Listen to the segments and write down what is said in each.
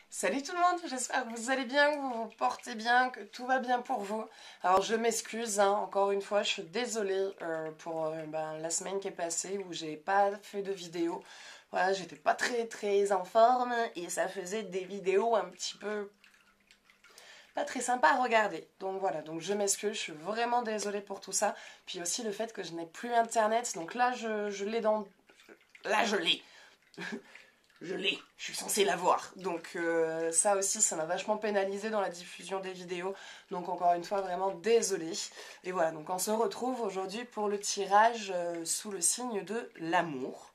Salut tout le monde, j'espère que vous allez bien, que vous vous portez bien, que tout va bien pour vous. Alors je m'excuse, hein, encore une fois, je suis désolée pour la semaine qui est passée où j'ai pas fait de vidéo. Voilà, j'étais pas très en forme et ça faisait des vidéos un petit peu pas très sympa à regarder. Donc voilà, donc je m'excuse, je suis vraiment désolée pour tout ça. Puis aussi le fait que je n'ai plus internet, donc là je l'ai dans... Là je l'ai. Je l'ai, je suis censée l'avoir. Donc ça aussi, ça m'a vachement pénalisé dans la diffusion des vidéos. Donc encore une fois, vraiment désolée. Et voilà, donc on se retrouve aujourd'hui pour le tirage sous le signe de l'amour.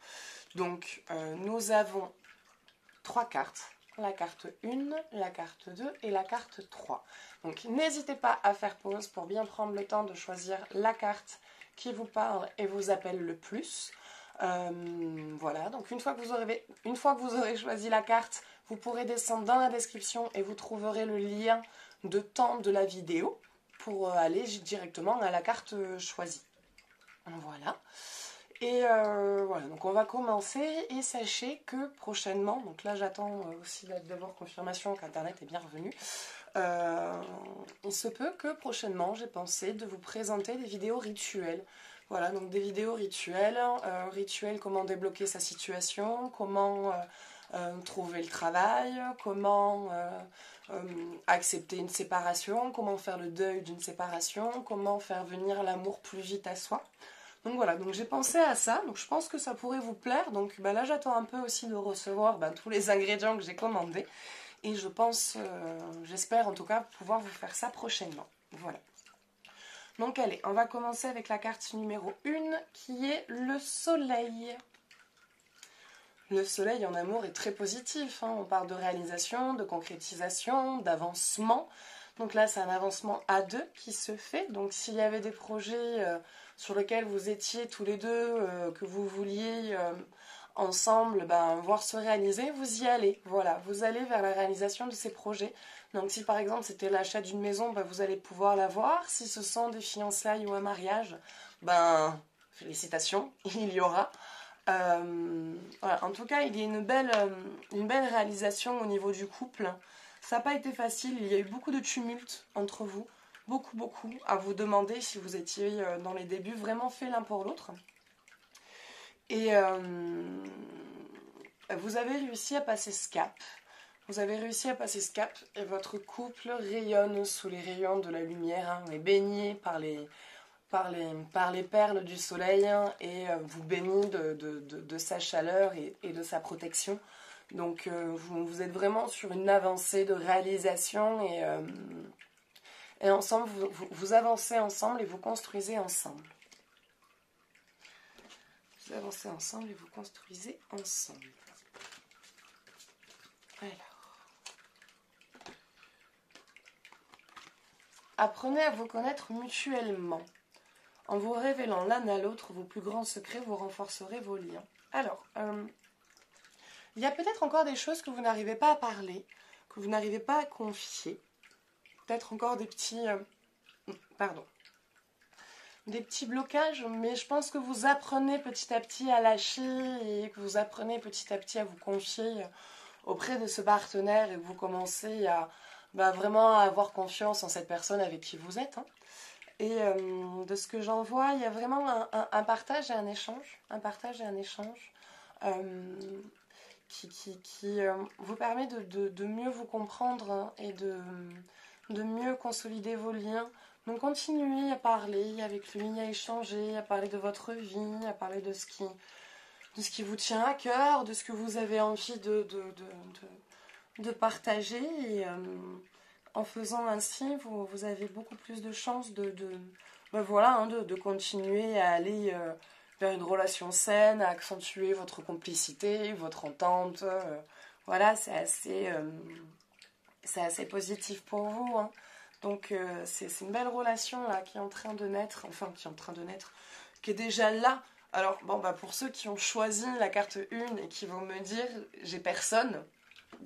Donc nous avons 3 cartes. La carte 1, la carte 2 et la carte 3. Donc n'hésitez pas à faire pause pour bien prendre le temps de choisir la carte qui vous parle et vous appelle le plus. Voilà, donc une fois que vous aurez choisi la carte, vous pourrez descendre dans la description et vous trouverez le lien de temps de la vidéo pour aller directement à la carte choisie. Voilà. Et voilà, donc on va commencer et sachez que prochainement, donc là j'attends aussi d'avoir confirmation qu'Internet est bien revenu, il se peut que prochainement j'ai pensé de vous présenter des vidéos rituelles. Voilà, donc des vidéos rituelles, comment débloquer sa situation, comment trouver le travail, comment accepter une séparation, comment faire le deuil d'une séparation, comment faire venir l'amour plus vite à soi. Donc voilà, donc j'ai pensé à ça, donc je pense que ça pourrait vous plaire. Donc là j'attends un peu aussi de recevoir tous les ingrédients que j'ai commandés. Et je pense, j'espère en tout cas pouvoir vous faire ça prochainement. Voilà. Donc allez, on va commencer avec la carte numéro 1 qui est le soleil. Le soleil en amour est très positif, hein. On parle de réalisation, de concrétisation, d'avancement. Donc là, c'est un avancement à deux qui se fait. Donc s'il y avait des projets sur lesquels vous étiez tous les deux, que vous vouliez ensemble voir se réaliser, vous y allez. Voilà, vous allez vers la réalisation de ces projets. Donc si par exemple c'était l'achat d'une maison, vous allez pouvoir l'avoir. Si ce sont des fiançailles ou un mariage, félicitations, il y aura. Voilà. En tout cas, il y a une belle réalisation au niveau du couple. Ça n'a pas été facile, il y a eu beaucoup de tumulte entre vous, beaucoup, à vous demander si vous étiez dans les débuts vraiment faits l'un pour l'autre. Et vous avez réussi à passer ce cap. Vous avez réussi à passer ce cap et votre couple rayonne sous les rayons de la lumière, hein. On est baigné par les perles du soleil, hein, et vous baignez de sa chaleur et de sa protection. Donc vous êtes vraiment sur une avancée de réalisation et ensemble, vous avancez ensemble et vous construisez ensemble. Vous avancez ensemble et vous construisez ensemble. Alors. Apprenez à vous connaître mutuellement. En vous révélant l'un à l'autre vos plus grands secrets, vous renforcerez vos liens. Alors, il y a peut-être encore des choses que vous n'arrivez pas à parler, que vous n'arrivez pas à confier. Peut-être encore des petits... des petits blocages, mais je pense que vous apprenez petit à petit à lâcher et que vous apprenez petit à petit à vous confier auprès de ce partenaire et que vous commencez à vraiment avoir confiance en cette personne avec qui vous êtes, hein. Et de ce que j'en vois, il y a vraiment un partage et un échange. Qui vous permet de mieux vous comprendre, hein, et de mieux consolider vos liens. Donc continuez à parler avec lui, à échanger, à parler de votre vie, à parler de ce qui vous tient à cœur, de ce que vous avez envie de partager. Et en faisant ainsi, vous avez beaucoup plus de chances de continuer à aller vers une relation saine, à accentuer votre complicité, votre entente. Voilà, c'est assez positif pour vous, hein. Donc c'est une belle relation là qui est en train de naître, qui est déjà là. Alors pour ceux qui ont choisi la carte 1 et qui vont me dire j'ai personne,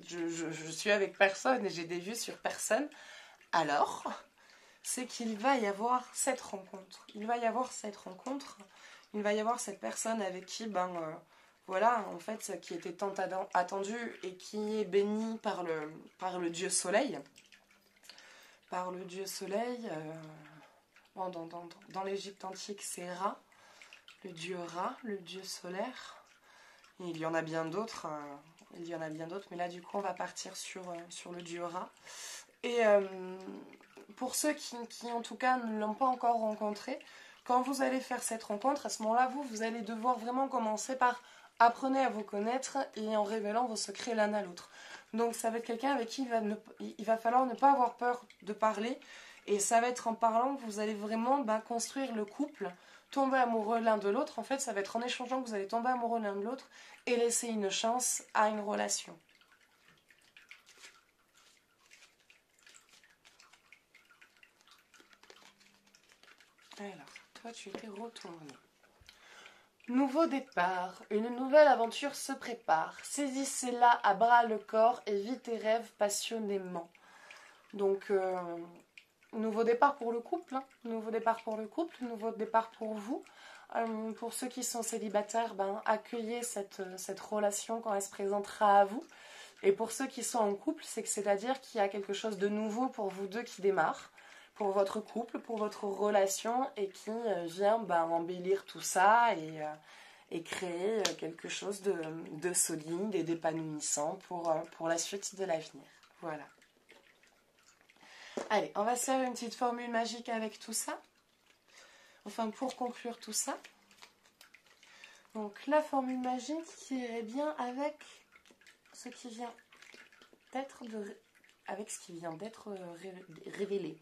je suis avec personne et j'ai des vues sur personne, alors c'est qu'il va y avoir cette rencontre. Il va y avoir cette personne avec qui voilà, en fait, qui était tant attendu et qui est béni par le dieu soleil. Par le dieu soleil, bon, dans l'Égypte antique, c'est Ra, le dieu solaire. Et il y en a bien d'autres, mais là, du coup, on va partir sur le dieu Ra. Et pour ceux qui, en tout cas, ne l'ont pas encore rencontré, quand vous allez faire cette rencontre, à ce moment-là, vous allez devoir vraiment commencer par apprenez à vous connaître et en révélant vos secrets l'un à l'autre. Donc ça va être quelqu'un avec qui il va falloir ne pas avoir peur de parler. Et ça va être en parlant que vous allez vraiment construire le couple, tomber amoureux l'un de l'autre. En fait, ça va être en échangeant que vous allez tomber amoureux l'un de l'autre et laisser une chance à une relation. Alors, toi, tu étais retourné. Nouveau départ, une nouvelle aventure se prépare. Saisissez-la à bras le corps et vivez tes rêves passionnément. Donc, nouveau départ pour le couple, nouveau départ pour le couple, nouveau départ pour vous. Pour ceux qui sont célibataires, accueillez cette relation quand elle se présentera à vous. Et pour ceux qui sont en couple, c'est-à-dire qu'il y a quelque chose de nouveau pour vous deux qui démarre, pour votre couple, pour votre relation, et qui vient embellir tout ça et créer quelque chose de solide et d'épanouissant pour la suite de l'avenir. Voilà. Allez, on va se faire une petite formule magique avec tout ça. Enfin, pour conclure tout ça. Donc, la formule magique qui irait bien avec ce qui vient d'être révélé.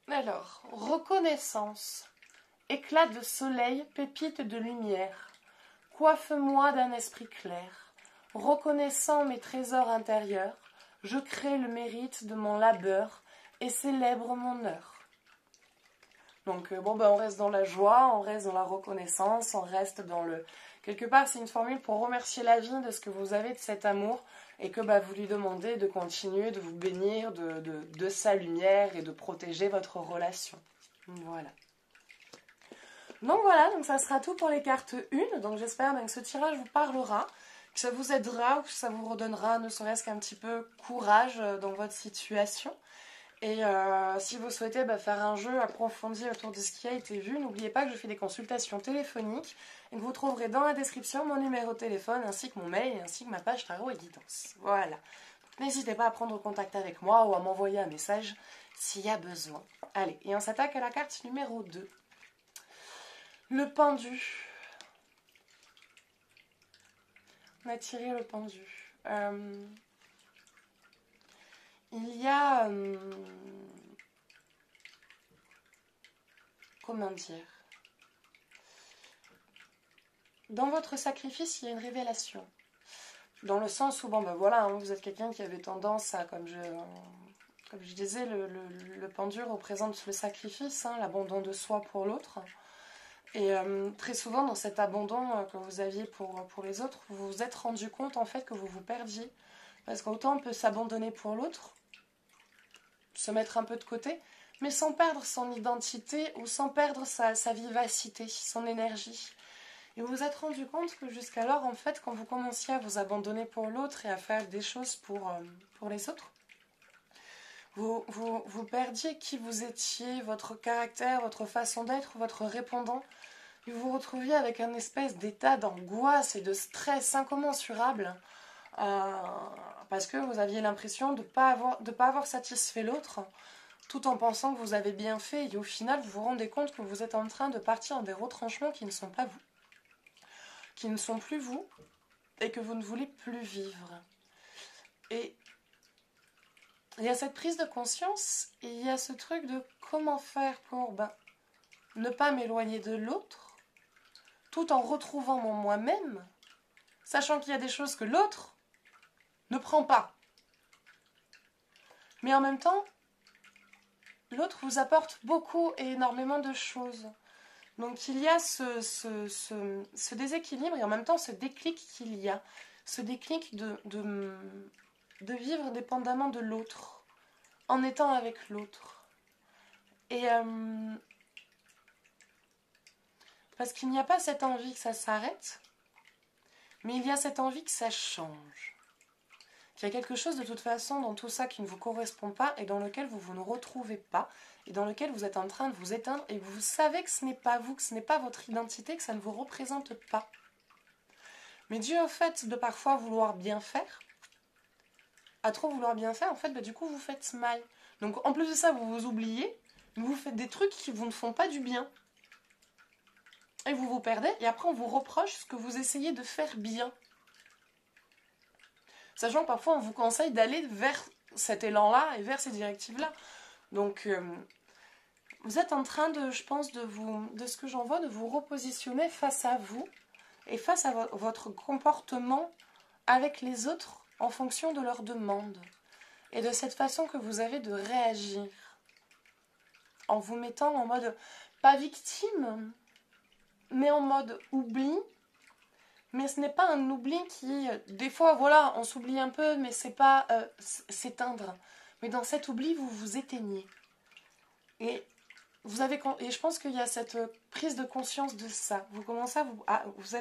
Alors, reconnaissance, éclat de soleil, pépite de lumière, coiffe-moi d'un esprit clair, reconnaissant mes trésors intérieurs, je crée le mérite de mon labeur et célèbre mon heure. Donc, on reste dans la joie, on reste dans la reconnaissance, on reste dans le... Quelque part, c'est une formule pour remercier la vie de ce que vous avez de cet amour et que vous lui demandez de continuer, de vous bénir de sa lumière et de protéger votre relation. Voilà. Donc voilà, ça sera tout pour les cartes 1. Donc j'espère que ce tirage vous parlera, que ça vous aidera ou que ça vous redonnera ne serait-ce qu'un petit peu courage dans votre situation. Et si vous souhaitez faire un jeu approfondi autour de ce qui a été vu, n'oubliez pas que je fais des consultations téléphoniques et que vous trouverez dans la description mon numéro de téléphone ainsi que mon mail ainsi que ma page tarot et guidance. Voilà. N'hésitez pas à prendre contact avec moi ou à m'envoyer un message s'il y a besoin. Allez, et on s'attaque à la carte numéro 2. Le pendu. On a tiré le pendu. Il y a... comment dire? Dans votre sacrifice, il y a une révélation. Dans le sens où, vous êtes quelqu'un qui avait tendance à, comme je disais, le pendu représente le sacrifice, l'abandon de soi pour l'autre. Et très souvent, dans cet abandon que vous aviez pour les autres, vous vous êtes rendu compte, en fait, que vous vous perdiez. Parce qu'autant on peut s'abandonner pour l'autre, se mettre un peu de côté, mais sans perdre son identité ou sans perdre sa vivacité, son énergie. Et vous vous êtes rendu compte que jusqu'alors, en fait, quand vous commenciez à vous abandonner pour l'autre et à faire des choses pour les autres, vous perdiez qui vous étiez, votre caractère, votre façon d'être, votre répondant. Et vous vous retrouviez avec un espèce d'état d'angoisse et de stress incommensurable parce que vous aviez l'impression de pas avoir satisfait l'autre tout en pensant que vous avez bien fait et au final vous vous rendez compte que vous êtes en train de partir dans des retranchements qui ne sont pas vous, qui ne sont plus vous et que vous ne voulez plus vivre. Et il y a cette prise de conscience et il y a ce truc de comment faire pour ne pas m'éloigner de l'autre tout en retrouvant mon moi-même, sachant qu'il y a des choses que l'autre ne prend pas. Mais en même temps, l'autre vous apporte beaucoup et énormément de choses. Donc il y a ce déséquilibre et en même temps ce déclic qu'il y a. Ce déclic de vivre dépendamment de l'autre, en étant avec l'autre. Et parce qu'il n'y a pas cette envie que ça s'arrête, Mais il y a cette envie que ça change. Qu'il y a quelque chose de toute façon dans tout ça qui ne vous correspond pas et dans lequel vous ne retrouvez pas et dans lequel vous êtes en train de vous éteindre et vous savez que ce n'est pas vous, que ce n'est pas votre identité, que ça ne vous représente pas. Mais dû au fait de parfois vouloir bien faire, à trop vouloir bien faire, en fait, du coup, vous faites mal. Donc, en plus de ça, vous vous oubliez, vous faites des trucs qui vous ne font pas du bien. Et vous vous perdez, et après, on vous reproche ce que vous essayez de faire bien. Sachant que parfois, on vous conseille d'aller vers cet élan-là et vers ces directives-là. Donc, vous êtes en train de, je pense, de ce que j'en vois, de vous repositionner face à vous et face à votre comportement avec les autres en fonction de leurs demandes. Et de cette façon que vous avez de réagir. En vous mettant en mode, pas victime, mais en mode oubli. Mais ce n'est pas un oubli qui, des fois, voilà, on s'oublie un peu, mais c'est pas s'éteindre. Mais dans cet oubli, vous vous éteignez. Et je pense qu'il y a cette prise de conscience de ça. Vous commencez à vous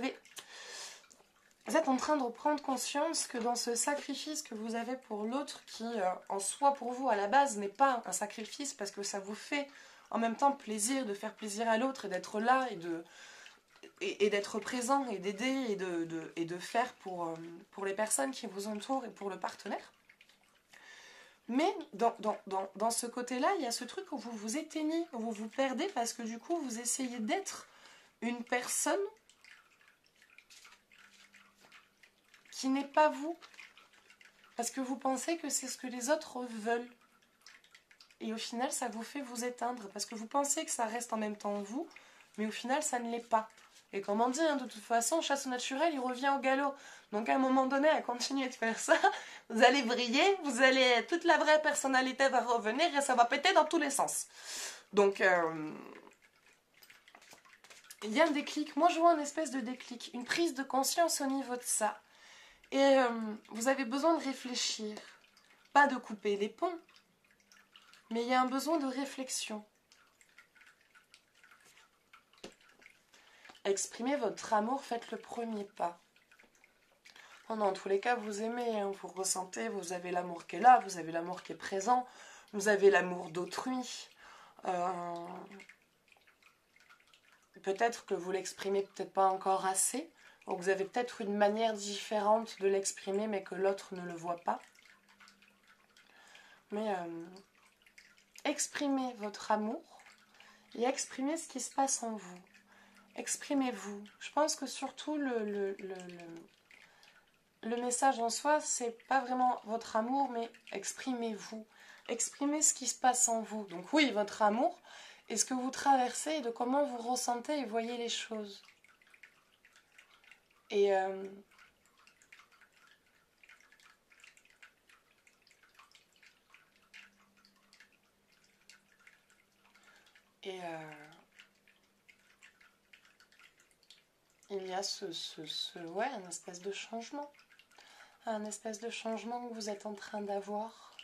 êtes en train de prendre conscience que dans ce sacrifice que vous avez pour l'autre, qui en soi pour vous à la base n'est pas un sacrifice parce que ça vous fait en même temps plaisir de faire plaisir à l'autre et d'être là et d'être présent et d'aider et de faire pour les personnes qui vous entourent et pour le partenaire. Mais dans ce côté-là, il y a ce truc où vous vous éteignez, où vous vous perdez parce que du coup vous essayez d'être une personne qui n'est pas vous, parce que vous pensez que c'est ce que les autres veulent. Et au final, ça vous fait vous éteindre, parce que vous pensez que ça reste en même temps vous, mais au final, ça ne l'est pas. Et comme on dit, de toute façon, chasse au naturel, il revient au galop. Donc à un moment donné, à continuer de faire ça, vous allez briller, toute la vraie personnalité va revenir et ça va péter dans tous les sens. Donc, il y a un déclic. Moi, je vois une espèce de déclic, une prise de conscience au niveau de ça. Et vous avez besoin de réfléchir, pas de couper les ponts, mais il y a un besoin de réflexion. Exprimez votre amour, faites le premier pas. Dans tous les cas, vous aimez, vous ressentez, vous avez l'amour qui est là, vous avez l'amour qui est présent, vous avez l'amour d'autrui. Peut-être que vous l'exprimez peut-être pas encore assez, ou que vous avez peut-être une manière différente de l'exprimer, mais que l'autre ne le voit pas. Mais exprimez votre amour et exprimez ce qui se passe en vous. Exprimez-vous. Je pense que surtout le message en soi, c'est pas vraiment votre amour, mais exprimez-vous. Exprimez ce qui se passe en vous. Donc oui, votre amour, et ce que vous traversez, et de comment vous ressentez et voyez les choses. Et il y a un espèce de changement. Un espèce de changement que vous êtes en train d'avoir.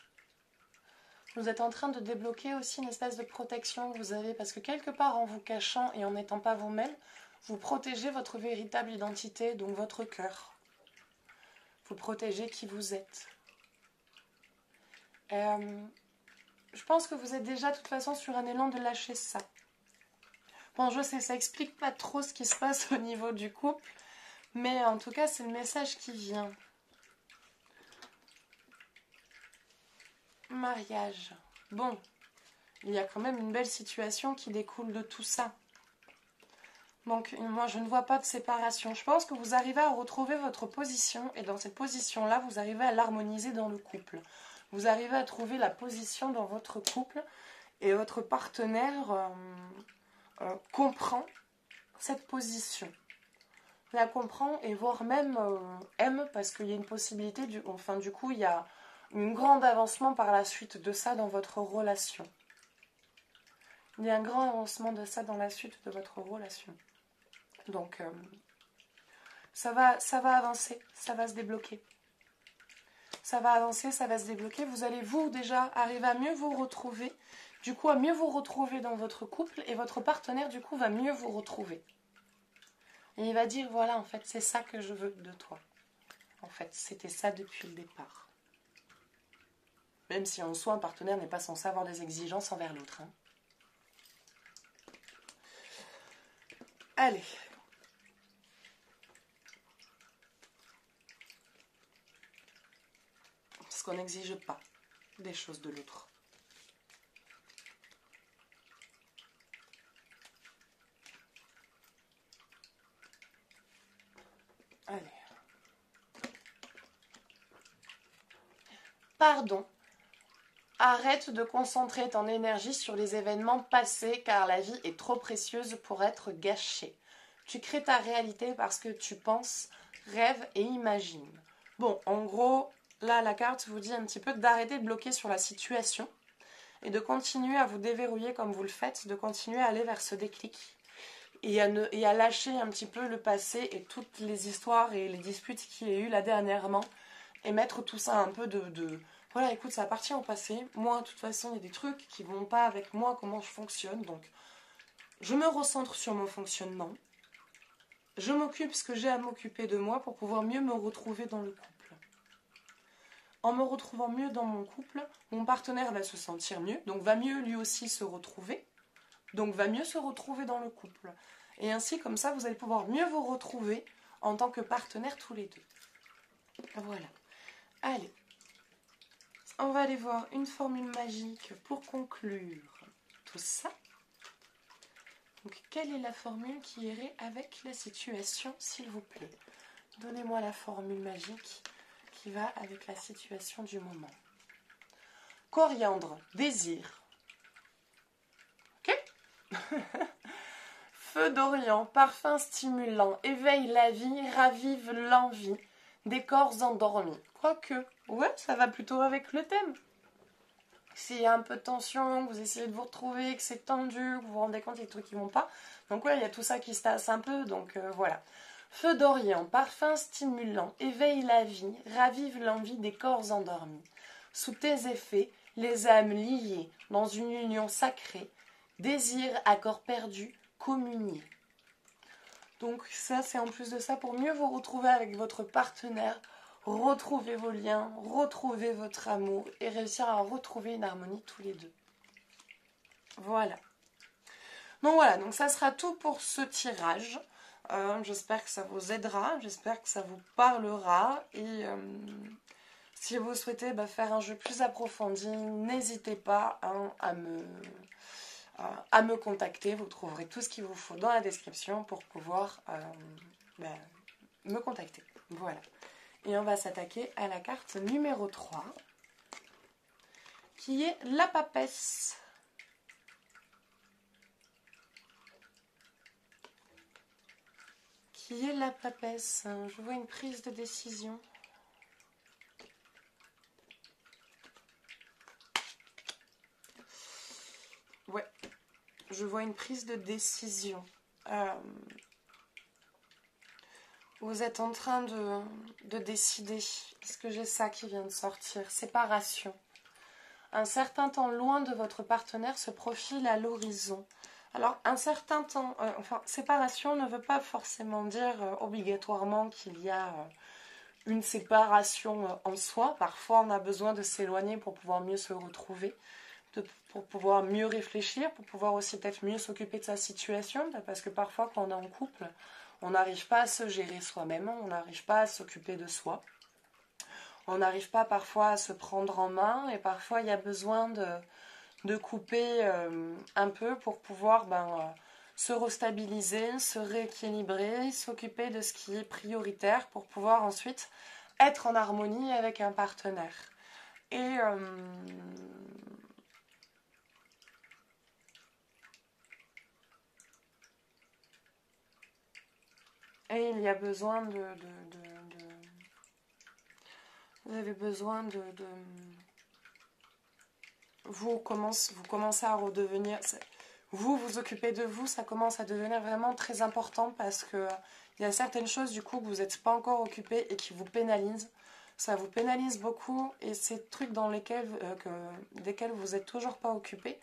Vous êtes en train de débloquer aussi une espèce de protection que vous avez, parce que quelque part en vous cachant et en n'étant pas vous-même, vous protégez votre véritable identité, donc votre cœur. Vous protégez qui vous êtes. Je pense que vous êtes déjà de toute façon sur un élan de lâcher ça. Bon, je sais, ça explique pas trop ce qui se passe au niveau du couple, mais en tout cas, c'est le message qui vient. Mariage. Bon, il y a quand même une belle situation qui découle de tout ça. Donc, moi, je ne vois pas de séparation. Je pense que vous arrivez à retrouver votre position, et dans cette position-là, vous arrivez à l'harmoniser dans le couple. Vous arrivez à trouver la position dans votre couple, et votre partenaire comprend cette position. La comprend, et voire même aime, parce qu'il y a une possibilité, du coup, il y a un grand avancement par la suite de ça dans votre relation. Il y a un grand avancement de ça dans la suite de votre relation. Donc, ça va avancer, ça va se débloquer. Ça va avancer, ça va se débloquer. Vous allez, vous, déjà, arriver à mieux vous retrouver. Du coup, à mieux vous retrouver dans votre couple. Et votre partenaire, du coup, va mieux vous retrouver. Et il va dire, voilà, en fait, c'est ça que je veux de toi. En fait, c'était ça depuis le départ. Même si en soi, un partenaire n'est pas censé avoir des exigences envers l'autre. Hein. Allez. Parce qu'on n'exige pas des choses de l'autre. Allez. Pardon. Arrête de concentrer ton énergie sur les événements passés car la vie est trop précieuse pour être gâchée. Tu crées ta réalité parce que tu penses, rêves et imagines. Bon, en gros, là, la carte vous dit un petit peu d'arrêter de bloquer sur la situation et de continuer à vous déverrouiller comme vous le faites, de continuer à aller vers ce déclic et à lâcher un petit peu le passé et toutes les histoires et les disputes qu'il y a eu là dernièrement et mettre tout ça un peu de voilà, écoute, ça appartient au passé. Moi, de toute façon, il y a des trucs qui vont pas avec moi, comment je fonctionne. Donc, je me recentre sur mon fonctionnement. Je m'occupe ce que j'ai à m'occuper de moi pour pouvoir mieux me retrouver dans le couple. En me retrouvant mieux dans mon couple, mon partenaire va se sentir mieux, donc va mieux lui aussi se retrouver. Donc, va mieux se retrouver dans le couple. Et ainsi, comme ça, vous allez pouvoir mieux vous retrouver en tant que partenaire tous les deux. Voilà. Allez. On va aller voir une formule magique pour conclure tout ça. Donc, quelle est la formule qui irait avec la situation, s'il vous plaît? Donnez-moi la formule magique qui va avec la situation du moment. Coriandre, désir. Ok. Feu d'Orient, parfum stimulant, éveille la vie, ravive l'envie des corps endormis. Quoique, ouais, ça va plutôt avec le thème. S'il y a un peu de tension, que vous essayez de vous retrouver, que c'est tendu, que vous vous rendez compte qu'il y a des trucs qui vont pas. Donc ouais, il y a tout ça qui se tasse un peu, donc voilà. Feu d'Orient, parfum stimulant, éveille la vie, ravive l'envie des corps endormis. Sous tes effets, les âmes liées dans une union sacrée, désir à corps perdu, communier. Donc ça, c'est en plus de ça pour mieux vous retrouver avec votre partenaire, retrouver vos liens, retrouver votre amour et réussir à retrouver une harmonie tous les deux. Voilà. Donc voilà, donc ça sera tout pour ce tirage. J'espère que ça vous aidera, j'espère que ça vous parlera. Et si vous souhaitez faire un jeu plus approfondi, n'hésitez pas à me contacter. Vous trouverez tout ce qu'il vous faut dans la description pour pouvoir me contacter. Voilà. Et on va s'attaquer à la carte numéro 3, qui est la papesse. Qui est la papesse? Je vois une prise de décision. Ouais, je vois une prise de décision. Vous êtes en train de décider. Est-ce que j'ai ça qui vient de sortir? Séparation. Un certain temps loin de votre partenaire se profile à l'horizon. Alors, un certain temps... séparation ne veut pas forcément dire obligatoirement qu'il y a une séparation en soi. Parfois, on a besoin de s'éloigner pour pouvoir mieux se retrouver, pour pouvoir mieux réfléchir, pour pouvoir aussi peut-être mieux s'occuper de sa situation. Parce que parfois, quand on est en couple, on n'arrive pas à se gérer soi-même, on n'arrive pas à s'occuper de soi. On n'arrive pas parfois à se prendre en main et parfois il y a besoin de couper un peu pour pouvoir se restabiliser, se rééquilibrer, s'occuper de ce qui est prioritaire pour pouvoir ensuite être en harmonie avec un partenaire. Et il y a besoin vous avez besoin vous commencez à redevenir... Vous occupez de vous, ça commence à devenir vraiment très important parce que il y a certaines choses du coup que vous n'êtes pas encore occupé et qui vous pénalisent. Ça vous pénalise beaucoup et ces trucs dans desquels vous n'êtes toujours pas occupé,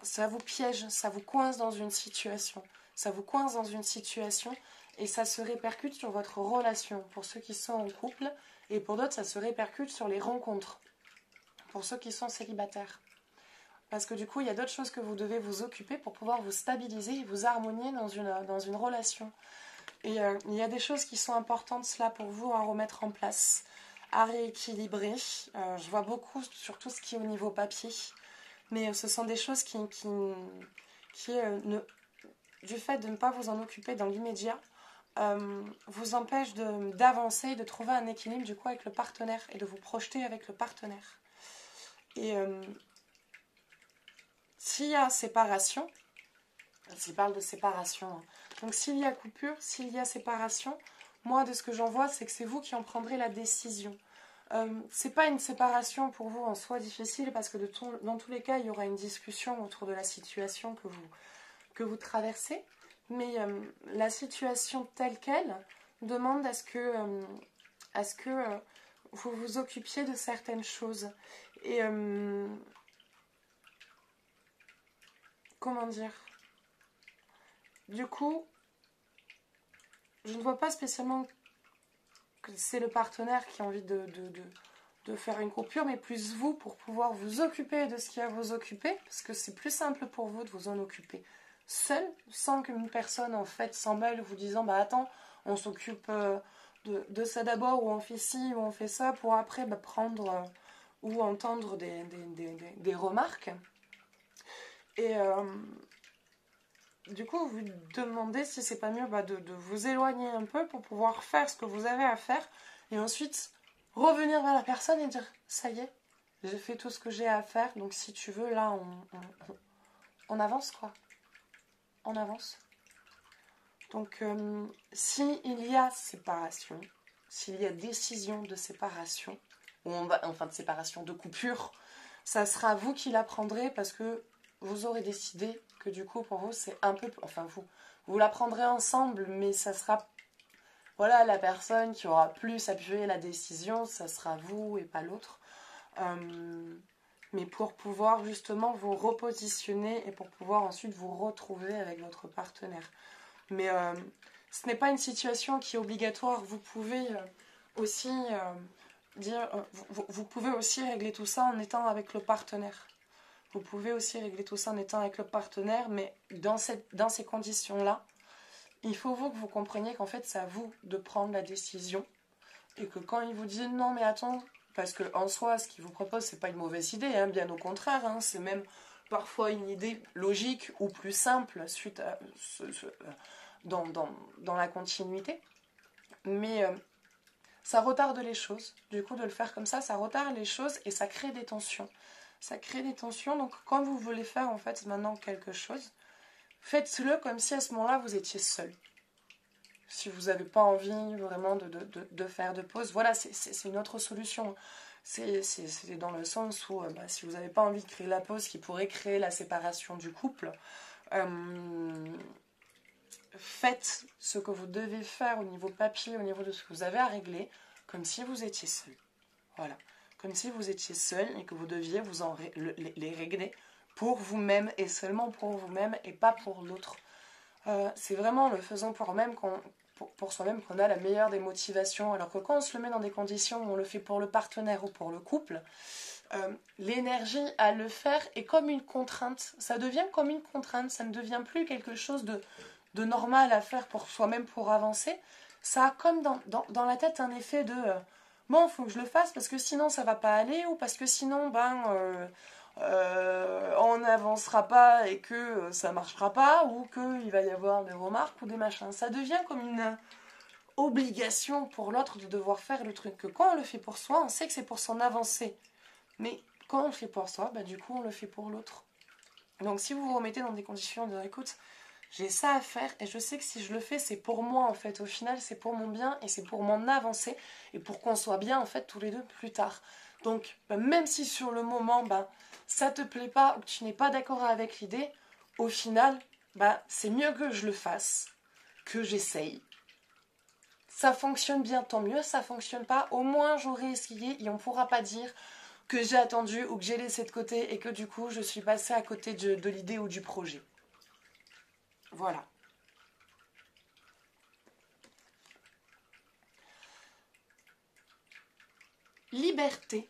ça vous piège, ça vous coince dans une situation. Ça vous coince dans une situation et ça se répercute sur votre relation, pour ceux qui sont en couple, et pour d'autres, ça se répercute sur les rencontres, pour ceux qui sont célibataires. Parce que du coup, il y a d'autres choses que vous devez vous occuper pour pouvoir vous stabiliser et vous harmonier dans une relation. Et il y a des choses qui sont importantes là pour vous à remettre en place, à rééquilibrer. Je vois beaucoup sur tout ce qui est au niveau papier, mais ce sont des choses qui du fait de ne pas vous en occuper dans l'immédiat, vous empêchent d'avancer, de trouver un équilibre du coup avec le partenaire et de vous projeter avec le partenaire. Et s'il y a séparation, s'il parle de séparation, hein. Donc s'il y a coupure, s'il y a séparation, moi de ce que j'en vois, c'est que c'est vous qui en prendrez la décision. C'est pas une séparation pour vous en soi difficile, parce que dans tous les cas, il y aura une discussion autour de la situation que vous traversez, mais la situation telle qu'elle demande à ce que vous vous occupiez de certaines choses. Et comment dire, du coup, je ne vois pas spécialement que c'est le partenaire qui a envie de faire une coupure, mais plus vous pour pouvoir vous occuper de ce qu'il y a à vous occuper, parce que c'est plus simple pour vous de vous en occuper seul, sans qu'une personne en fait s'en mêle, vous disant bah attends, on s'occupe de ça d'abord, ou on fait ci, ou on fait ça, pour après prendre ou entendre des remarques. Et du coup, vous demandez si c'est pas mieux de vous éloigner un peu pour pouvoir faire ce que vous avez à faire, et ensuite revenir vers la personne et dire ça y est, j'ai fait tout ce que j'ai à faire, donc si tu veux, là on avance quoi. On avance. Donc, s'il y a séparation, s'il y a décision de séparation, enfin de séparation, de coupure, ça sera vous qui la prendrez, parce que vous aurez décidé que du coup, pour vous, c'est un peu... Enfin, vous la prendrez ensemble, mais ça sera... Voilà, la personne qui aura plus appuyé la décision, ça sera vous et pas l'autre. Mais pour pouvoir justement vous repositionner et pour pouvoir ensuite vous retrouver avec votre partenaire. Mais ce n'est pas une situation qui est obligatoire. Vous pouvez aussi vous pouvez aussi régler tout ça en étant avec le partenaire. Vous pouvez aussi régler tout ça en étant avec le partenaire, mais dans ces conditions-là, il faut que vous compreniez qu'en fait, c'est à vous de prendre la décision. Et que quand il vous dit non, mais attends, parce qu'en soi, ce qu'il vous propose, c'est pas une mauvaise idée, hein, bien au contraire, hein, c'est même parfois une idée logique ou plus simple suite à dans la continuité. Mais ça retarde les choses. Du coup, de le faire comme ça retarde les choses et ça crée des tensions. Ça crée des tensions, donc quand vous voulez faire en fait maintenant quelque chose, faites-le comme si à ce moment-là, vous étiez seul. Si vous n'avez pas envie vraiment de faire de pause, voilà, c'est une autre solution. C'est dans le sens où si vous n'avez pas envie de créer la pause qui pourrait créer la séparation du couple, faites ce que vous devez faire au niveau papier, au niveau de ce que vous avez à régler, comme si vous étiez seul. Voilà, comme si vous étiez seul et que vous deviez les régler pour vous-même et seulement pour vous-même et pas pour l'autre. C'est vraiment en le faisant pour soi-même qu'on a la meilleure des motivations, alors que quand on se le met dans des conditions où on le fait pour le partenaire ou pour le couple, l'énergie à le faire est comme une contrainte. Ça devient comme une contrainte, ça ne devient plus quelque chose de normal à faire pour soi-même pour avancer. Ça a comme dans la tête un effet de bon, il faut que je le fasse parce que sinon ça va pas aller, ou parce que sinon on n'avancera pas et que ça marchera pas, ou qu'il va y avoir des remarques ou des machins. Ça devient comme une obligation pour l'autre de devoir faire le truc. Que quand on le fait pour soi, on sait que c'est pour son avancée. Mais quand on le fait pour soi, du coup on le fait pour l'autre. Donc si vous vous remettez dans des conditions de écoute, j'ai ça à faire et je sais que si je le fais, c'est pour moi en fait. Au final, c'est pour mon bien et c'est pour mon avancée et pour qu'on soit bien en fait tous les deux plus tard. Donc même si sur le moment, ça te plaît pas ou que tu n'es pas d'accord avec l'idée, au final, c'est mieux que je le fasse, que j'essaye. Ça fonctionne bien, tant mieux. Ça fonctionne pas, au moins j'aurai essayé et on pourra pas dire que j'ai attendu ou que j'ai laissé de côté et que du coup je suis passée à côté de l'idée ou du projet. Voilà. liberté.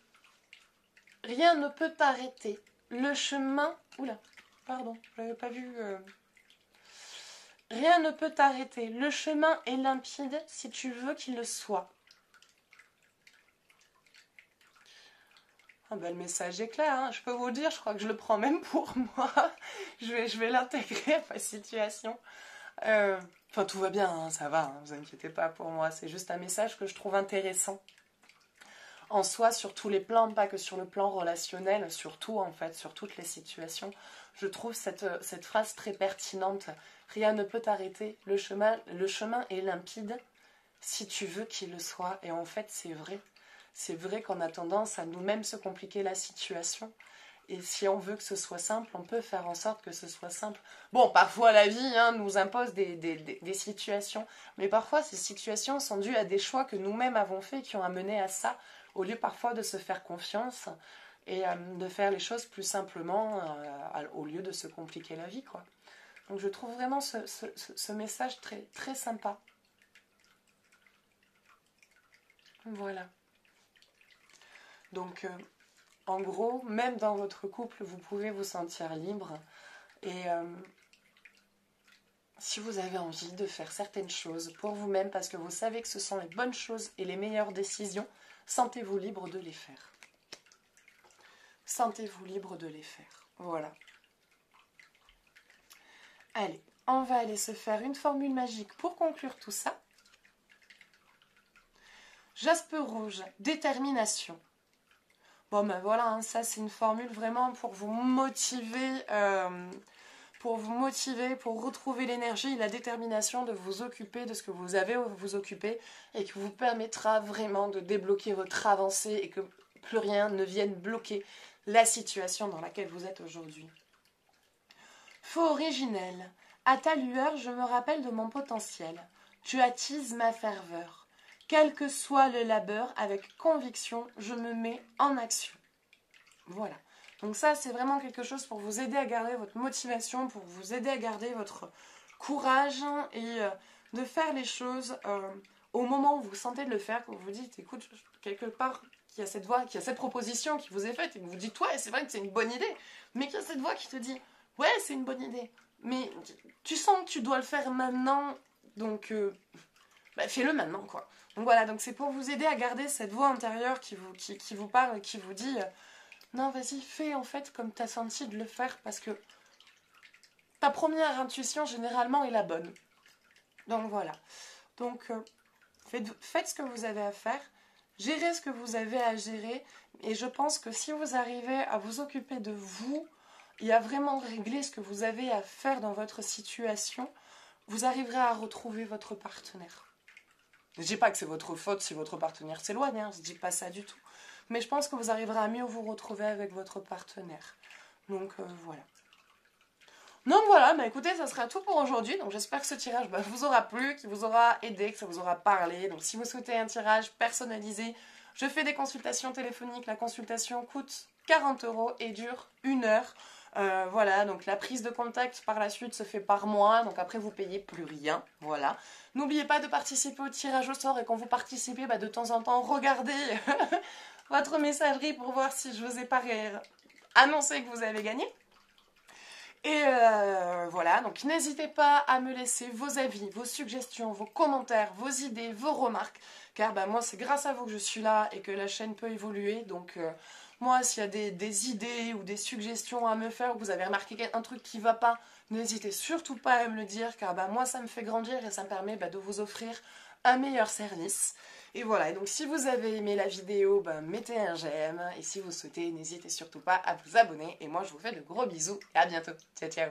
Rien ne peut t'arrêter. Le chemin... Oula, pardon, j'avais pas vu... Rien ne peut t'arrêter. Le chemin est limpide si tu veux qu'il le soit. Ah ben, le message est clair, hein. Je peux vous le dire, je crois que je le prends même pour moi. je vais l'intégrer à ma situation. Enfin, tout va bien, hein, ça va, hein, vous inquiétez pas pour moi. C'est juste un message que je trouve intéressant. En soi, sur tous les plans, pas que sur le plan relationnel, surtout en fait, sur toutes les situations. Je trouve cette phrase très pertinente. Rien ne peut t'arrêter, le chemin est limpide si tu veux qu'il le soit. Et en fait, c'est vrai. C'est vrai qu'on a tendance à nous-mêmes se compliquer la situation. Et si on veut que ce soit simple, on peut faire en sorte que ce soit simple. Bon, parfois la vie nous impose des situations. Mais parfois, ces situations sont dues à des choix que nous-mêmes avons faits qui ont amené à ça. Au lieu parfois de se faire confiance et de faire les choses plus simplement au lieu de se compliquer la vie, quoi. Donc je trouve vraiment ce message très, très sympa. Voilà. Donc, en gros, même dans votre couple, vous pouvez vous sentir libre. Et si vous avez envie de faire certaines choses pour vous-même, parce que vous savez que ce sont les bonnes choses et les meilleures décisions, sentez-vous libre de les faire. Sentez-vous libre de les faire. Voilà. Allez, on va aller se faire une formule magique pour conclure tout ça. Jaspe rouge, détermination. Bon ben voilà, hein, ça c'est une formule vraiment pour vous motiver, pour retrouver l'énergie et la détermination de vous occuper de ce que vous avez à vous occuper et qui vous permettra vraiment de débloquer votre avancée et que plus rien ne vienne bloquer la situation dans laquelle vous êtes aujourd'hui. Feu originel, à ta lueur je me rappelle de mon potentiel, tu attises ma ferveur. Quel que soit le labeur, avec conviction, je me mets en action. Voilà. Donc ça, c'est vraiment quelque chose pour vous aider à garder votre motivation, pour vous aider à garder votre courage et de faire les choses au moment où vous sentez de le faire, quand vous vous dites, écoute, quelque part, qu'il y a cette voix, qu'il y a cette proposition qui vous est faite et que vous dites, ouais, c'est vrai que c'est une bonne idée, mais qu'il y a cette voix qui te dit, ouais, c'est une bonne idée, mais tu sens que tu dois le faire maintenant, donc fais-le maintenant, quoi. Donc voilà, donc c'est pour vous aider à garder cette voix intérieure qui vous parle, qui vous dit non, vas-y, fais en fait comme tu as senti de le faire parce que ta première intuition généralement est la bonne. Donc voilà. Donc faites ce que vous avez à faire, gérez ce que vous avez à gérer et je pense que si vous arrivez à vous occuper de vous et à vraiment régler ce que vous avez à faire dans votre situation, vous arriverez à retrouver votre partenaire. Je dis pas que c'est votre faute si votre partenaire s'éloigne, hein, je dis pas ça du tout. Mais je pense que vous arriverez à mieux vous retrouver avec votre partenaire. Donc voilà. Donc voilà, bah écoutez, ça sera tout pour aujourd'hui. Donc j'espère que ce tirage vous aura plu, qu'il vous aura aidé, que ça vous aura parlé. Donc si vous souhaitez un tirage personnalisé, je fais des consultations téléphoniques. La consultation coûte 40 € et dure 1 heure. Voilà, donc la prise de contact par la suite se fait par mois, donc après vous payez plus rien, voilà. N'oubliez pas de participer au tirage au sort et quand vous participez, de temps en temps, regardez votre messagerie pour voir si je vous ai pas annoncé que vous avez gagné. Et voilà, donc n'hésitez pas à me laisser vos avis, vos suggestions, vos commentaires, vos idées, vos remarques, car moi c'est grâce à vous que je suis là et que la chaîne peut évoluer, donc moi s'il y a des idées ou des suggestions à me faire, ou que vous avez remarqué un truc qui ne va pas, n'hésitez surtout pas à me le dire, car moi ça me fait grandir et ça me permet de vous offrir un meilleur service. Et voilà, et donc si vous avez aimé la vidéo, mettez un j'aime. Et si vous souhaitez, n'hésitez surtout pas à vous abonner. Et moi, je vous fais de gros bisous et à bientôt. Ciao, ciao.